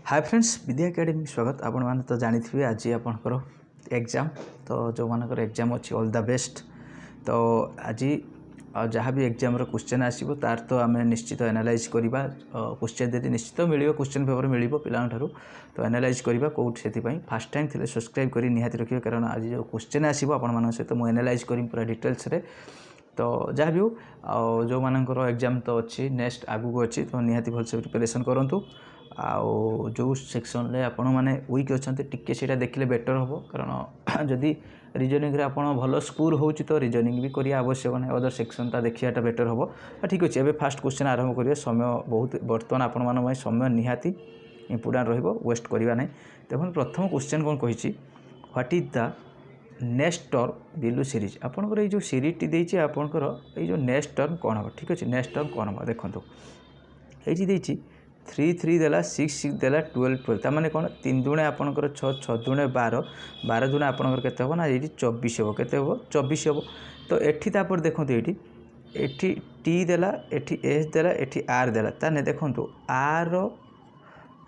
Hi friends विद्या academy स्वागत। आपण मैंने तो जानी थे आज आपंकर एग्जाम तो जो मानकर एग्जाम अच्छी ऑल द बेस्ट। तो आज जहाँ भी एग्जाम क्वेश्चन आसो तार तो आम निश्चित एनालाइज करवा क्वेश्चन दे निश्चित मिल क्वेश्चन पेपर मिल पिलाठू तो एनालाइज करवा कौट से फास्ट टाइम थे सब्सक्राइब कर निहाती रखिए कारण आज जो क्वेश्चन आसो आपण सहित मुझे एनालाइज करी पूरा डिटेल्स रे। तो जहाँ भी हो जो मानकर एग्जाम तो अच्छी नेक्स्ट आगू अच्छी तो निहाती भलसे प्रिपरेशन करूँ आउ जो सेक्शन रे आपण माने वीक अच्छा टिके से देखले बेटर हम कारण जदि रिजनिंग रे आपण भल स्कोर होची तो रिजनिंग भी करिया आवश्यक नहीं अदर सेक्शन ता देखियाटा बेटर हम। ठीक अच्छे एबे फास्ट क्वेश्चन आरंभ करिए समय बहुत बर्तमान आपण मान समय निहाती इम्पोर्टेंट रहिबो वेस्ट करिवा नहीं। देखो प्रथम क्वेश्चन कौन कही what is the next term blue series आपंकर ये जो सीरीज टी देछि आपंकर ये जो नेक्स्ट टर्म कौन हम। ठीक अच्छे नेक्स्ट टर्म कौन हम देखो ये देछि 3 3 देला 6 6 देला 12 12 तार कौन 3 दुणे आपंकर 6 6 दुणे 12 12 दुणे आपंकर केते हो ना ये 24 हो केते हो 24 हो। तो एठी तापर देखो एठी टी देला एठी एस देला एठी आर देला ताने देखो आर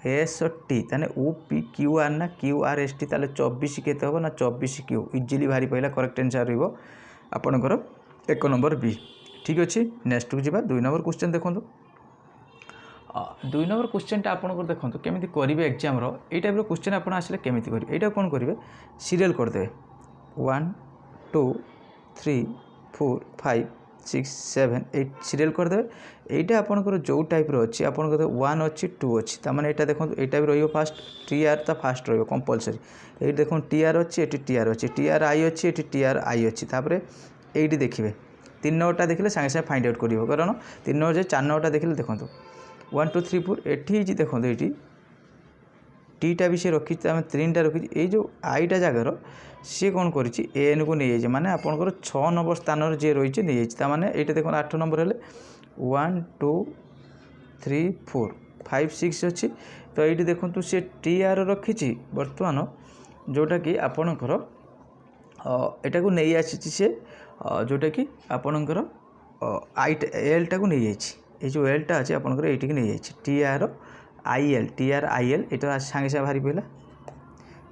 एस टी ताने ओ पी क्यू आर ना क्यू आर एस टी ताले 24 केते हो ना 24 क्यू इजिली भारी पहला करेक्ट आंसर रहिबो आपनकर 1 नंबर बी। ठीक अच्छे नेक्स्ट को जीवा 2 नंबर क्वेश्चन देखो 2 नंबर क्वेश्चन टा आपन देखो केमी करेंगे एग्जाम ये टाइप क्वेश्चन आप आसले केमी करेंगे यहाँ कौन करेंगे सीरियल करदे 1 2 3 4 5 6 7 8 सीरियल करदे। यहाँ आपंकर जो टाइप अच्छी आप 1 अच्छी 2 अच्छी तमें यहाँ देखो ये टाइप रो फास्ट टी आर तो फास्ट कंपलसरी ये देखो टी आर अच्छी ये टी आर अच्छी टी आर आई अच्छी ये टी आर आई अच्छी तापर ये देखिए 3 नंबरटा देखिले सांगे सांगे फाइंड आउट कर कारण 3 नंबर 4 नंबरटा देखिले देखो 1 2 3 4 एटी देखो ये टीटा भी सी रखी आम 3टा रखी ये जो आईटा जगार सी कौन कर एन को नहीं जाए माने आपंकर 6 नंबर स्थान जी रही नहीं जाए ये देखो 8 नंबर हेले 1 2 3 4 5 6 अच्छी। तो ये देखो सी टी आर रखी बर्तमान जोटा कि आपणकर एटा को नहीं आसी सी जोटा कि आपणकर आई एल टा को नहीं जाइए ये जो एल टा अच्छे आपंकर ये नहीं जाइए टी आर आई एल यहाँ सांगे सांगे बाहरी पड़ा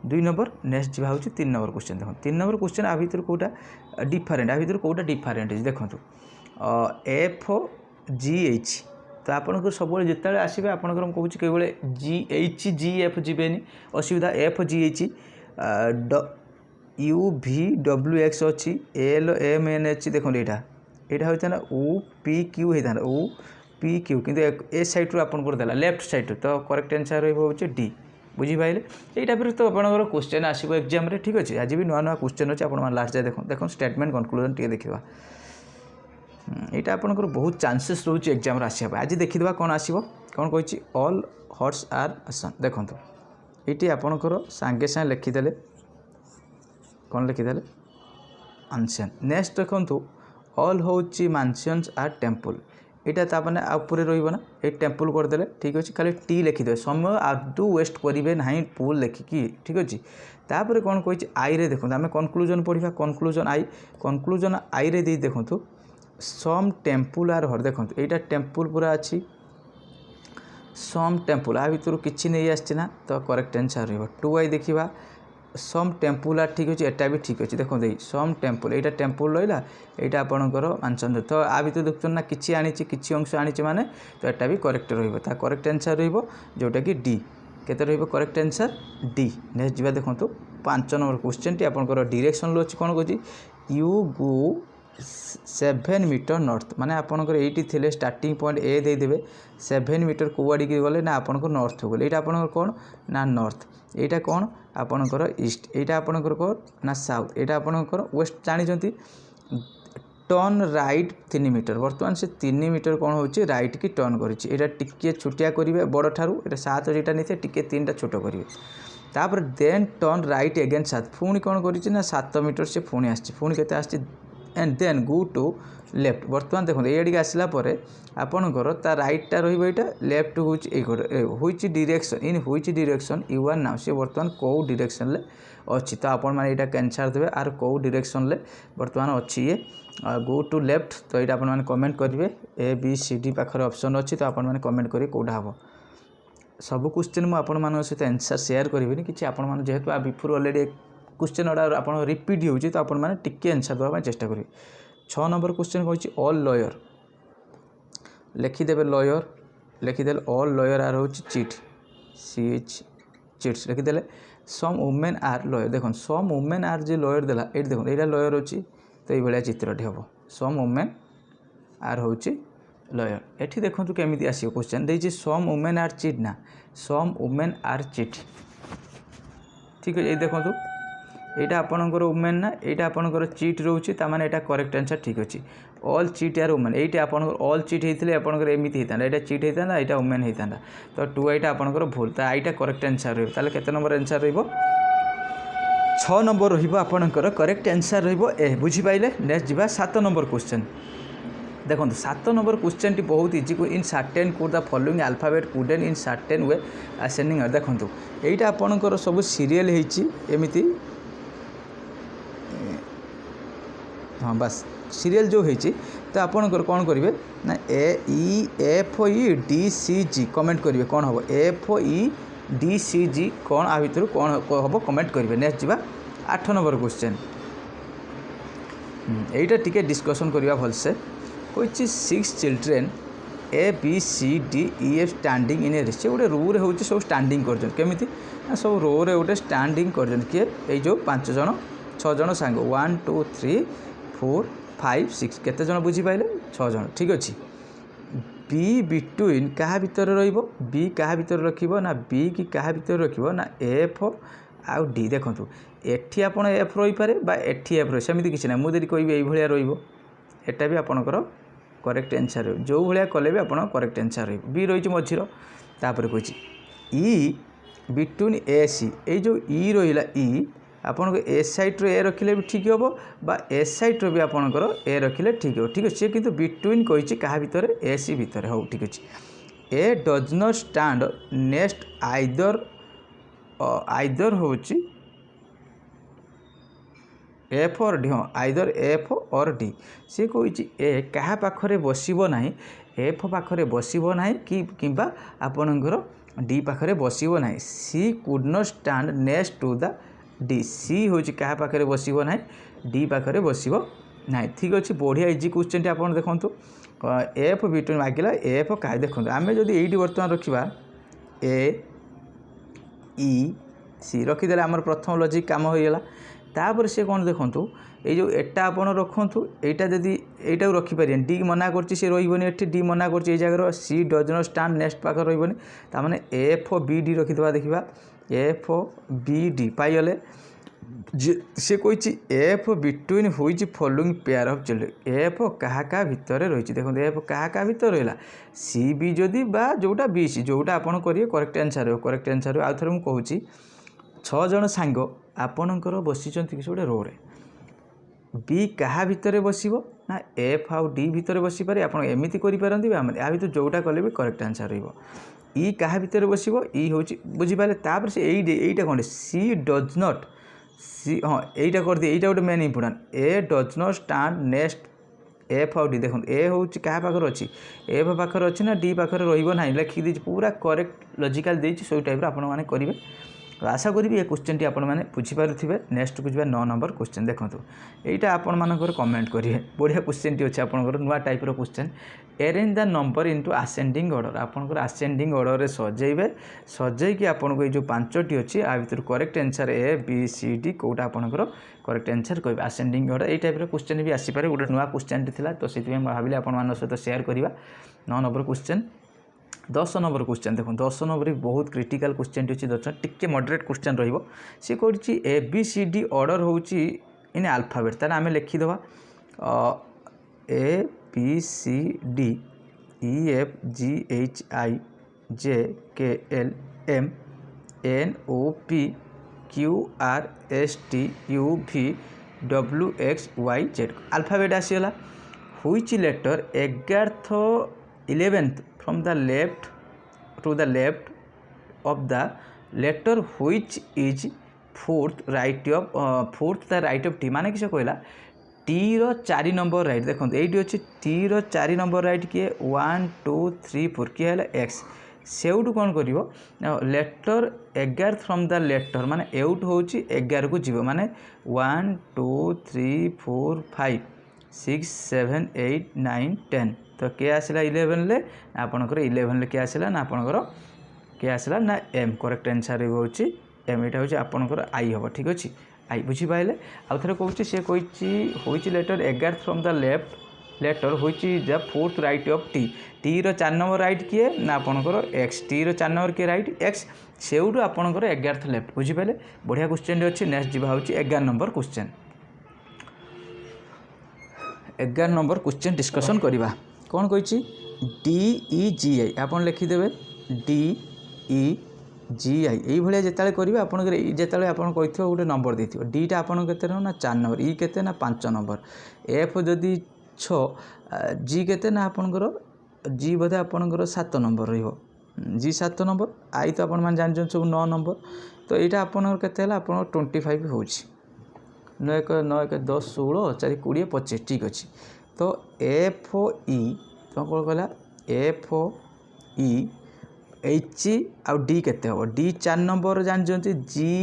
2 नंबर। नेक्स्ट जी हूँ 3 नंबर क्वेश्चन देखो 3 नंबर क्वेश्चन आ भर कौटा डिफरेन्ट आ भर कौटा डिफरेन्ट देखो एफ जी एच तो आपंकर सब जिते आसवे आपंकर कौन कई जी एफ जीवेनि असुविधा एफ जी एच यू भी डब्ल्यू एक्स अच्छी एल एम एन एच देखो यहाँ होता है ओ पी क्यू होता है ओ पी क्यू किंतु ए सैड्रु आपंकर देला लेफ्ट सैड्रु तो करेक्ट आंसर रही डी बुझीपारे ये टाइप तो आपंकर क्वेश्चन आसो एग्जाम रे। ठीक अच्छे आज भी नुआ नुआ क्वेश्चन अच्छे आप लास्ट जाए देखो देखो स्टेटमेंट कनक्लूजन टी देखा यहाँ आपंकर बहुत चांसेस रोचे एग्जाम आसवा आज देखीदा कौन आसो कौन कही ऑल हॉर्स आर आसन देखो ये आपंकर सांगे सांगे लिखिदे कौन लिखिदे आंशियन। नेक्स्ट देखो ऑल हूँ मानसियंस आर टेम्पल यहाँ तापने आउे रहा ये टेम्पल करदे। ठीक अच्छे खाली टी लिखिदे समय आदू वेस्ट करेंगे ना पुल लेखिकी। ठीक अच्छे तापर कौन कही आई रे देखो आम कनक्लूजन पढ़ा कनक्लूजन आई रे देखो सम टेम्पल आर हर देखो यहाँ टेम्पल पूरा अच्छी सम टेम्पल आ भर कि नहीं आसना तो करेक्ट आंसर रही 2 आई देखा सम टेम्पल आर ठीक अच्छे एटा भी ठीक अच्छे देखो सम टेम्पल यहाँ टेम्पल रहा यहाँ आपंकर मानचंद्र तो आ भर देखते ना कि अंश आनी माने तो यहाँ भी करेक्ट रहा करेक्ट आंसर रोटा कि डी केते रहिबो करेक्ट आंसर डी। नेक्स्ट जी देखो 5 नंबर क्वेश्चन टी आपंकर डायरेक्शन अच्छी कौन कह यू गो 7 मीटर नॉर्थ माने आपंकर ये थे स्टार्टिंग पॉइंट ए देदेवे 7 मीटर कौआड़ी गले ना आपंकर नॉर्थ हो गले यहाँ आपंकर कौन ना नॉर्थ यहाँ कौन आपंकर ईस्ट यहाँ आपंकर कौन ना साउथ यहाँ आपंकर वेस्ट जानते टर्न राइट 3 मीटर बर्तमान से 3 मीटर कौन हो राइट की टर्न करा टिके छुटिया करेंगे बड़ ठारू ये 7 जेटा नहीं टे 3टा छोट करेंगे तापर देन टर्न राइट अगेन 7 पुणी कौन कर 7 मीटर से पुणी आसती and then go to left बर्तमान देखो ये आसला आपणकर ता रईटा रहा लेफ्ट हूँ डायरेक्शन इन हूँ direction you are now see बर्तमान कौ डायरेक्शन ले अच्छी तो आपण मैंने यहाँ कैंसर देवे आर कौ डायरेक्शन ले बर्तमान अच्छी ये गो टू लेफ्ट तो ये आपने कमेंट करेंगे ए बी सी डी पाखे ऑप्शन अच्छी तो आपण मैंने कमेंट करेंगे कौटा हम सब क्वेश्चन मुझे आपण मान सहित आंसर शेयर करेंगे कि आपण जेहेतु आ बिफोर अलरेडी क्वेश्चन गुड़ा आप रिपीट हो तो आपण मैंने टिके आंसर देवाई चेष्टा करेंगे। 6 नंबर क्वेश्चन कौन ऑल लॉयर लिखिदेवे लॉयर लिखिदेले ऑल लॉयर आर हूँ चिट CH चिट्स लिखिदेले सम वुमेन आर लॉयर देखो सम वुमेन आर जो लॉयर देला ये देखो यहाँ लॉयर अच्छी तो ये चित्रटी हम सम वुमेन आर हूँ लॉयर एठी देखो केमी आसो क्वेश्चन देखिए सम वुमेन आर चिट ना सम वुमेन आर चिट ठीक है ये देखो यहाँ आपणकर वुमेन ना यहाँ आपणकर चिट रोचे ताने यहाँ करेक्ट आंसर ठीक अच्छे ऑल चिट आर वुमेन ये आपणकर ऑल चिट होते आपंकर एमती होता यहाँ चिट होता यहाँ वुमेन होता तो 2 यहाँ आपणकर भूल तो यहाँ करेक्ट आंसर रहा केते नंबर आंसर रहा 6 नंबर रहा करेक्ट आंसर रही बुझीपारे नेक्स्ट जा 7 नंबर क्वेश्चन देखो 7 नंबर क्वेश्चन टी बहुत easy in certain could the following alphabet कुडेन इन सर्टेन वे असेंडिंग देखो यहाँ आपणकर सब सीरियल होमती हाँ बस सीरियल जो होती तो आपणकर कौन करेंगे ना FEDCG कमेंट करेंगे कौन हम FEDCG कौन आ भर कौन हम कमेंट करेंगे नेक्स्ट जा 8 नंबर क्वेश्चन यहीटा टिके डिस्कसन करवा भलसे कोई 6 children ABCDEF standing in a race से गोटे रो रे हूँ सब स्टैंडिंग करमी सब रो रे गोटे स्टैंडिंग कर किए ये जो 5 जन 6 जन सांग 1 2 3 4 5 6 केते जन बुझीपारे 6 जन ठीक अच्छे बी बिटवीन क्या भितर बी क्या भितर रखिबो ना बी की क्या भितर रखिबो ना एफ आउ डी देखंतु एठी आपण एफ रही पारे बा एठी एफ रही सेमिति किछि ना मुझे कहबी एई भलिया रहिबो एटा भी आपणकर करेक्ट आंसर रही जो भाया कले भी आप करेक्ट आंसर रही बी रही मझीर तापर कही ई बिटवीन ए सी ये जो ई रहा ई आपन को ए साइड्रे ए रखिले भी ठीक हम बा एस साइड्रे भी आपंकर ए रखिले ठीक हो ठीक अच्छे किंतु बिटवीन कही क्या भितर ए सी भितर हो ठीक अच्छे A does not stand next either either हूँ एफ और डी हाँ आइदर एफ और डी सी कही ए क्या पाखरे बसब ना एफ पाखरे बसब ना कि आपणकर डी पाखरे बसब ना C could not stand next to the D C हूँ क्या पाखरे बसब ना डी पाखरे बसब ना ठीक अच्छे बढ़िया इजी क्वेश्चन टी आप देखो एफ बिटवीन मागिला एफ क्या देखो आम जब ये बर्तमान रखा ए ई सी रखीदे आम प्रथम लॉजिक काम होगा तापर से कौन देखो ये जो एटा आपन रखु यहाँ जदि यहाँ रखिपारे डी मना कर रही डी मना कर जगह सी डज नॉट स्टैंड नेक्स्ट पाख रही ताने एफ बी डी रखिदा देखा एफ बी डी पाइले सी कही एफ बिटवीन हुई following pair of children F क्या भितर रही देखो एफ क्या भितर रहा सी बी जदि बा जोटा बी सी जोटा आपन करेंगे करेक्ट आंसर हो करेक्ट आंसर हो आउ थे मुझे 6 जन सांग आपणकर बसीचंती किसी गोटे रो रे बी क्या भितर बसब ना एफ आउ डी भितर बसी पारे आप एमती करेंगे या भितर जोटा कले भी करेक्ट आंसर रही क्या भितर बसब ई हूँ बुझीपारे तापर से यहीटा कौन सी डज नॉट सी हाँ यहीटा कर दिए यहाँ गोटे main important A does not stand next F आउ डी देखो ए हूँ क्या पाखर अच्छी एफ पाखर अच्छी ना डी पाखर रहा लिखिदी पूरा करेक्ट लॉजिकल देती सो टाइप आपने करेंगे आशा करी ये क्वेश्चन टी आप बुझीपारे नेक्स्ट को 9 नंबर क्वेश्चन देखो यहाँ आपर कमेंट करेंगे बढ़िया क्वेश्चन टी अच्छे आपंकर नुआ type question arrange the number into ascending order आपंकर आसेंडिंग ऑर्डर रे सजेबे सजेकी आपको ये जो 5टी अच्छी आ भर correct answer A B C D कौटा आपंकर करेक्ट आंसर कहे आसेंडिंग ऑर्डर ये टाइप क्वेश्चन भी आसीपे गोटे नुआ क्वेश्चन टी था तो से भाविले आप सहित शेयर करवा 9 नंबर क्वेश्चन 10 नंबर क्वेश्चन देखो 10 नंबर बहुत क्रिटिकल क्वेश्चन अच्छी 10 टिके मॉडरेट क्वेश्चन रही सी कही A B C D order हूँ इन अल्फाबेट तार आम लिखिदे A B C D E F G H I J K L M N O P Q R S T U V W X Y Z alphabet आसीगला हुईच letter 11th from the left to the left of the letter which is fourth right of fourth the right of t माने किस कहला T रो 4 number right देखो ये अच्छे T रो 4 नंबर राइट किए 1 2 3 4 किए है एक्स सेउटू कौन कर लेटर 11 फ्रॉम द लेटर माने एउट होची 11 को जीव माने 1 2 3 4 5 6 7 8 9 10 तो के आसला 11 ले आपनकर 11 ले के आसला ना आपनकर के आसला ना एम करेक्ट आंसर होची एम एटा होची आपनकर आई हबो ठीक अछि आई बुझी पाइले आउ थरे कहूची से कहूची होची letter 11 from the left letter होची the fourth right of T T रो 4 नंबर राइट किए ना आपनकर एक्स टी रो 4 नंबर के राइट एक्स सेउडू आपनकर 11th लेफ्ट बुझी पाइले बढ़िया क्वेश्चन अछि नेक्स्ट जीवा होची 11 number question 11 number question discussion करबा कौन कहूची डी ई जी आई आपन लिखि देबे डी ई जी आई ये भाया जिते करेंगे आपंकर जिते आप गोटे नंबर देथियो डीटा आपन के ना 4 नंबर ई के ना 5 नंबर एफ जदि 6 जी के ना आपंकर जी बोधे आपंकर 7 नंबर जी 7 नंबर आई तो आप जानते सब 9 नंबर तो यहाँ आपंकर के आप 25 हो 9 1 9 1 10 16 4 20 25 ठीक अच्छे तो एफ ई तो कौन कहला एफ ई एच आउ डी केते हम डी 4 नंबर जानते जी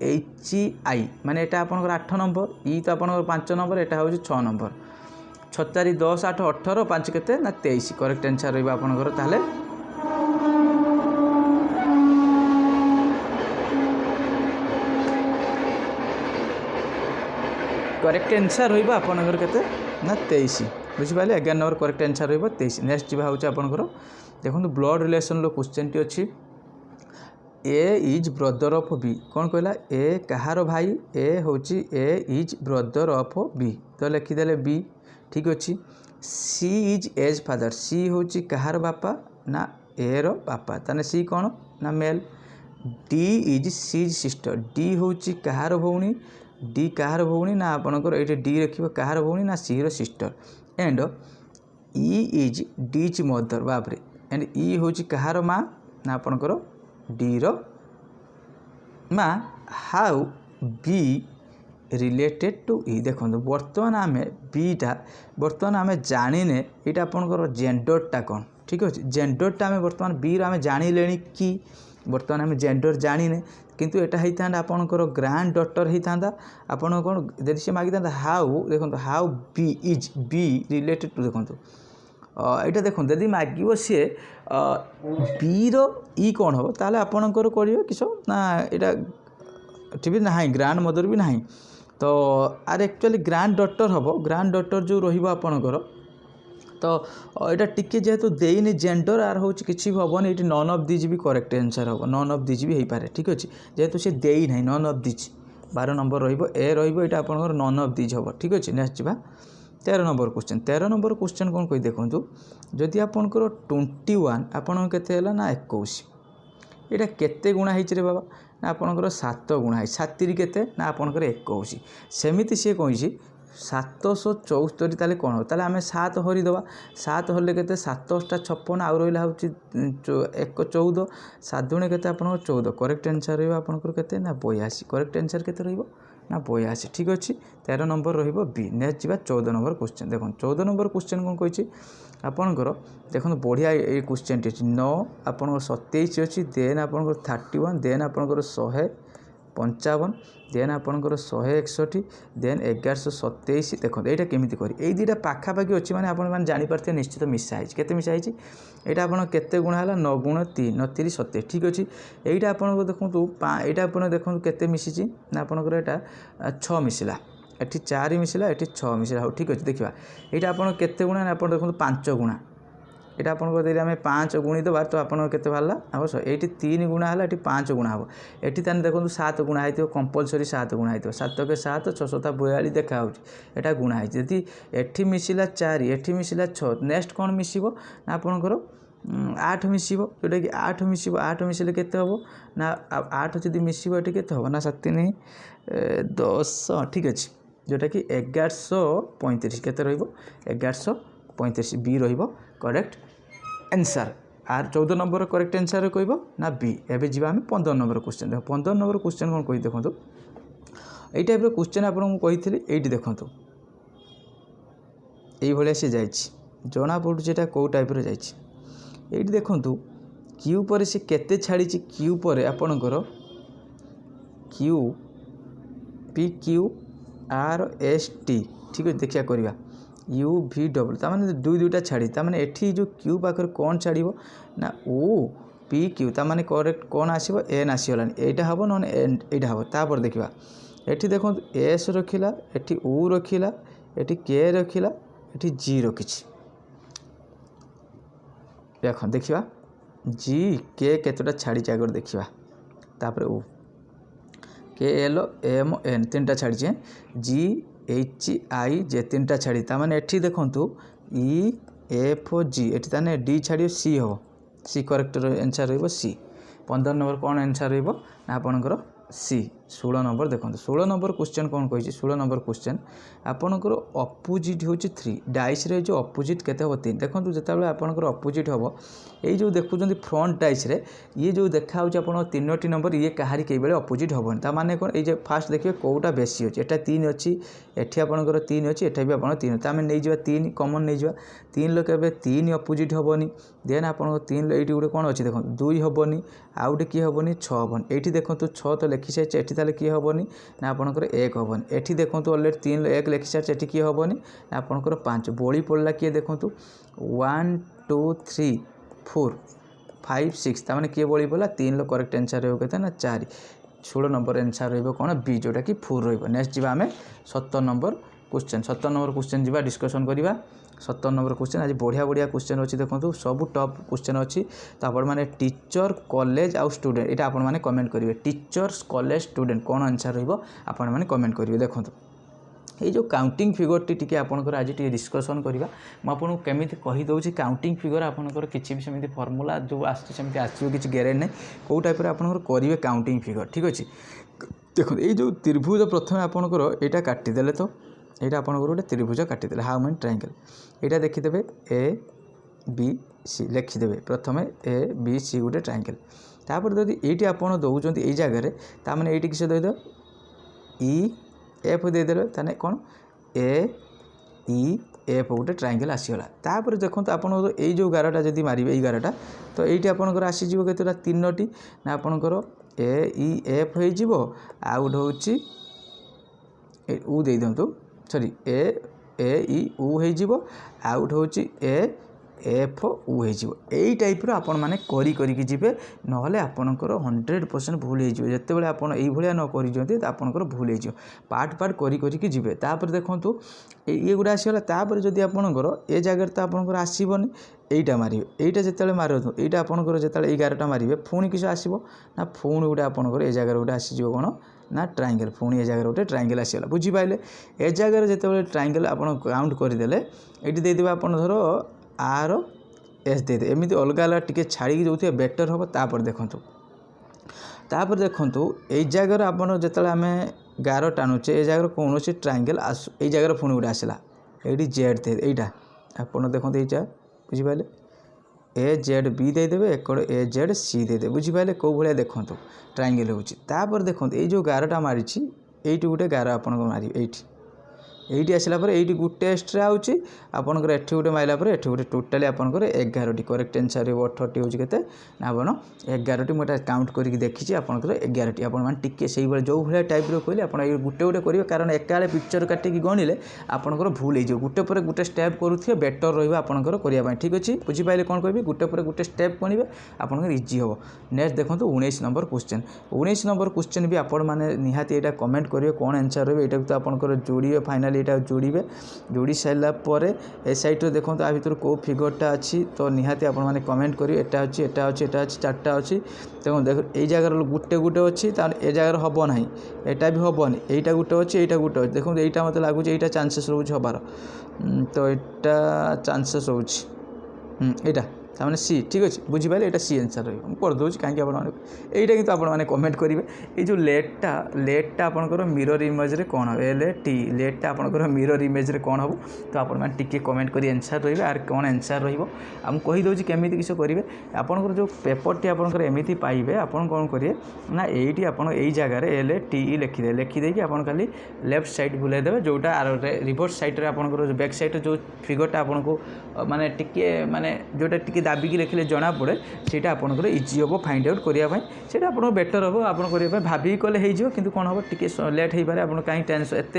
एच आई माने एटा आपनकर 8 नंबर ई तो आपनकर 5 नंबर एटा हो 6 नंबर 6 4 10 8 18 5 केते ना 23 करेक्ट आंसर रहबा आपनकर ताले करेक्ट आंसर रहबा आपनकर केते ना 23 बुझि पाले 11 नंबर करेक्ट आंसर रहबा 23 नेक्स्ट जीवा होचे आपनकर देखो ब्लड रिलेशन रो क्वेश्चन टी अच्छी ए इज ब्रदर ऑफ बी कौन कहला ए कहार भाई ए होची ए इज ब्रदर ऑफ बी तो लिखिदेले बी ठीक अच्छे सी इज एज फादर सी होची कहार बापा ना ए रो बापा ताने सी कौन ना male D is C's sister D होची कहार भौणी डी कहार भौणी ना आपनकर ये डी रखिबो कहार भौणी ना सी रो sister and E is D's mother बापरे एंड ई होची कहार माँ ना आपनकर डी रो माँ how be related to E देखो बर्तमान आम बीटा बर्तमान आम जाने यहाँ आपनकर जेंडरटा कौन ठीक अच्छे जेंडरटा आम बर्तमान बी आम जानिले कि बर्तमान आम जेंडर जाने किंतु एटा होता आपनकर ग्रांड डॉटर होता आपन कौन जब सी मागी था हाउ देखो how B is B related to देखो यहाँ देखो यदि मागिब सी बी रो ई कौन हम ताले आपणकर करेंगे किस ना यहाँ टी ना ग्रांड मदर भी ना तो आर एक्चुअली ग्रांड डॉटर हम ग्रांड डॉटर जो रहा तो यहाँ टिके जेहेतु देनी जेंडर आर हूँ कि हेनी ये नन ऑफ दिज भी करेक्ट आंसर हम नन ऑफ दिज भी हो पारे ठीक अच्छे जेहेतु सी देई ना नन ऑफ दिज 12 नंबर रे रहा आपंकर नन ऑफ दिज हम ठीक अच्छे नेक्स्ट जा 13 नंबर क्वेश्चन कौन कही देखो जदि आपंकर 21 आपन के ना 21 यहाँ केते गुणा रे बाबा ना आपंकर 7 गुणा है 7 केते ना आपंकर 21 सेमिति सी कही 774 ताले कौन हो ताले आम 7 हरिदबा 7 हरले केते 7 56 आउ रहा हूँ 1 14 7 गुणे केते आपन 14 करेक्ट आंसर रहा आपंकर केते ना 82 करेक्ट आंसर केते रहिबो ना 82 ठीक अच्छे 13 नंबर रहिबो बी नेक्स्ट जा 14 नंबर क्वेश्चन देखो 14 नंबर क्वेश्चन कौन कही आपणकर देखो बढ़िया ये क्वेश्चन टी 9 आपंकर 27 अच्छी देन आपंकर 31 देन आपंकर 155 देन आपंकर 161 देन 1127 देखो यहाँ केमी कर दुटा पाखापाखि अच्छी मैंने आप जापारे निश्चित मिसा है केते मिसा है यहाँ आप केते गुणा है 9 गुण 3 9 3 27 ठीक अच्छे यहाँ आपको देखो यहाँ आप देखो केते मिसी ना आपंकर यहाँ 6 मिसला एटी 4 मिसला एटी 6 मिसला हाँ ठीक अच्छे देखा यहाँ आप केते गुणा आप देखो 5 गुणा यहाँ आपको आम 5 गुणी देवा तो आप बाहर अवश्य ये 3 गुणा है ये 5 गुणा हम ये देखो 7 गुणा हो कंपलसरी 7 गुणा हो 7 के 7 6 7 42 देखा यहाँ गुणा है जदि एटी मिसला 4 एटी मिसला 6 नेक्स्ट कौन मिसब ना आपंकर 8 मिसब जोटा कि 8 मिसब 8 मिसले केते हम ना 8 जदि मिसब ये केते हम ना 7 नहीं 10 ठीक अच्छे जोटा कि 1135 केते रहिबो 1135 बी रहिबो correct answer are 14 number correct answer कहब ना बी एवं जी आम 15 नंबर क्वेश्चन देख 15 नंबर क्वेश्चन कौन कही देखो यही टाइप क्वेश्चन आपको कही ये देखो ये सी जा जना पड़े कौ टाइप जाइए देखु क्यू पर सी केते छाड़ी क्यू पर आपणकर Q P Q R S T ठीक अच्छे देखा करवा यू भी डबल ताने दुईटा छाड़ी ताने एठी जो क्यू पाखर कौन छाड़ ना ओ पी क्यू ताने करेक्ट कौन आसो एन आसीगला यहाँ हम ना यहाँ हम तापर देखा एठी देखो एस रखिला एठी ओ रखिला एठी के रखिला एठी जी रखी देख देखा जी के केतोटा छाड़ी आगर देखा तापर ओ के एल एम एन तीन टा छाड़ी जी एच आई जे तीन टा छाड़ी ताने एठी देखंतु ई एफ जी एठी ताने डी छाड़ी सी हो सी करेक्ट आंसर रहिबो सी 15 नंबर कौन आंसर रहिबो ना आपनकर सी 16 नंबर देखो 16 नंबर क्वेश्चन कौन कही 16 नंबर क्वेश्चन आपणकर अपोजिट हूँ 3 डाइस रे जो अपोजिट केते हो 3 देखो जिते आपणकर अपोजिट हम ये जो देखुं फ्रंट डाइस रे ये जो देखा आप तीनोटी नंबर ये कहारी कई बेले अपोजिट हेनी ता माने कौन ये फास्ट देखिए कौटा बेसी अच्छी एटा 3 अच्छी एठी आपणकर 3 अच्छी एटा भी आप 3 तो आम नहीं जा 3 कमन नहीं जा 3 लोग के 3 अपोजिट हेनी देन आप 3 ये गोटे कौन अच्छी देखो 2 हेनी आउ गोटे किए हेनी 6 हेनी ये देखो 6 तो लिखी सारी एठी ताले किए हेनी ना आपणकर 1 हेनी एठी देखो अलरेडी 3 1 लिखी सारी एठी किए हेनी ना आपणकर 5 बड़ी पड़ला किए देखो 1 2 3 4 5 6 ताने किए बड़ी पड़ा 3 लोग करेक्ट आंसर रहा ना 4 16 नंबर आंसर रहा बी जोटा कि 4 रेक्स्ट जी आम 17 नंबर क्वेश्चन 17 नंबर क्वेश्चन जी डिस्कसन करवा 17 नंबर क्वेश्चन आज बढ़िया बढ़िया क्वेश्चन अच्छी देखो सब टॉप क्वेश्चन अच्छी तो आप टीचर कॉलेज आउ स्टूडेंट यहाँ आप मैंने कमेंट करेंगे टीचर्स कॉलेज स्टूडेंट कौन आंसर रहा कमेंट करेंगे देखो ये जो काउंटिंग फिगर टी आपंकर आज टी डिस्कसन करवा मुझे केमी कहीदे काउंटिंग फिगर आपंकर किसी भी सेमती फर्मूला जो आसमती आसो किसी ग्यारेंटी नहीं कौ टाइप आपंकर करेंगे काउंटिंग फिगर ठीक अच्छे देखो ये जो त्रिभुज प्रथम आपंकर यहाँ काटिदेले तो यहाँ आपंकर गोटे त्रिभुज काटिदेले हाउ मेनी ट्रायंगल यहाँ देखीदे ए बी सी लिखिदेवे प्रथम ए बी सी गोटे ट्रायंगल तापर जब ये आप दौरान ये जगह ताने ये किस देद ई एफ देदेले ताने कौन ए ई एफ गोटे ट्रायंगल आसीगला तापर देखो आप जो 11टा जब मारे ये 11टा तो ये आपंकर आसीज केतटा 3टी ना आपंकर ए ई एफ हो आउ गोटे हूँ ऊ दे दिंतु सॉरी ए ई ऊ हो आउ गोटे हूँ ए एफ ऊ हो टाइप आपण मैंने करी जीवे ना आपणकर 100% भूल हो जितेबाला आप न कर आपणकर भूल हो पार्ट पार्ट करी जीवे तापर देखो ये गुड़ा आसीगला तापर जदि आपणकर ए जगह तो आपणकर आसबनी यहीटा मारे यहीटा जिते मारतु यहाँ आपणकर जो 11टा मारे पुणी किस आसो ना पुणी गोटे आपणकर ए जगह गोटे आसीज कौन ना ट्रायंगल पुणी ए जगह गोटे ट्रायंगल आसीगला बुझीपारे ए जगह जिते ट्रायंगल आप काउंट करदेले ये देदेवे आप धर आर एस दे एमती अलग अलग टी छाड़ी जो बेटर हम तापर देखूँ तापर देखूँ ये जगह आप जो आम गार टाणुचे ये जगह कौन ट्रायंगल आस ये जगह पुणी गोटे आसला ये जेड दे यहाँ आप देखो ये बुझीपारे ए जेड बी देदेवे एकड़ ए जेड सी देदेवे बुझीपारे कौ भाया देखूँ ट्रायंगल होपर देखो ये जो 11टा मारी ये गोटे गार आप मारे ये आसला ये गोटे एक्सट्रा आउपर एटी गोटे मारला ये गोटे टोटाली आपंकर 11टी करेक्ट आंसर 18टी हूँ के आप 11टी मुझे काउंट करके देखी आपंकर 11टी आपके से जो भाया टाइप कहले आप गोटे गोटे करेंगे कारण एकाले पिक्चर काटिकी गणिले आपंकर भूल हो गोटे पर गोटे स्टेप करुवे बेटर रहा करने ठीक अच्छे बुझीपारे कौन कह गोटे पर गोटे स्टेप गणवे आपंकर इजी हम नेक्स्ट देखो 19 नंबर क्वेश्चन 19 नंबर क्वेश्चन भी आपण मैंने निहाती यहाँ कमेंट करेंगे कौन आंसर रही है तो आपंकर जोड़े फाइनाली यहाँ जोड़े जोड़ी सारापर ए सैड्रे देखो आ भर कौ फिगरटा अच्छी तो निहाती आप कमेंट करेंगे एटा अच्छी एटा अच्छी एटा अच्छी 4टा अच्छी देखो देख ये जगह गोटे गोटे अच्छी ए जगह हम ना यहाँ भी हेनी यहाँ गोटे अच्छी यहाँ गोटे अच्छी देखो यहाँ मत लगुच यहाँ चांसेस रोच हबार तो यहाँ चांसेस रोच ताने सी ठीक अच्छे बुझीपारे यहाँ सी आंसर रही करदे कहीं आपटा कि आपने कमेंट करेंगे ये जो लेटा आपंकर मिरर इमेज रे कौन हम एल टी लेटा आपंकर मिरर इमेज रे कौन हम तो आपके कमेंट कर आंसर रही आर कौन आंसर रही कहीदे केमी किस करेंगे आपंकर जो पेपरटी आपंकर एमती पाइबे आप कौन करेंगे ना ये आप जगार एल टी लिखिदे लिखिदेकि आप खाली लेफ्ट साइड बुलेदेवे जोटा आर रिवर्स साइड रे आपंकर बैक साइड जो फिगरटा आपको माने टिके माने जोटा टिके दाबिकी लिखिले जना पड़े सेटा आपनकर इजी हम फाइंड आउट करने सेटा आप बेटर हम आप भाभी कले हो कि कौन हम टी लेट हो पारे आप कहीं टेंशन एत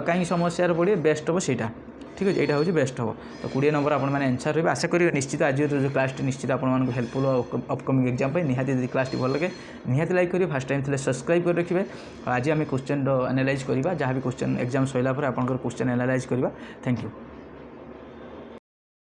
कहीं समस्या पड़े बेस्ट हम सेटा ठीक है यहाँ हूँ बेस्ट हम तो 20 नंबर आप आंसर रही आशा करेंगे निश्चित आज जो क्लास निश्चित आपको हेल्पफुल अपकमिंग एग्जाम निहाती यदि क्लास भल लगे निहाती लाइक करेंगे फास्ट टाइम थे सब्सक्राइब कर रखिए आज आम क्वेश्चन एनालाइज करवा जहाँ भी क्वेश्चन एग्जाम सैला आप क्वेश्चन एनालाइज करवा थैंक यू।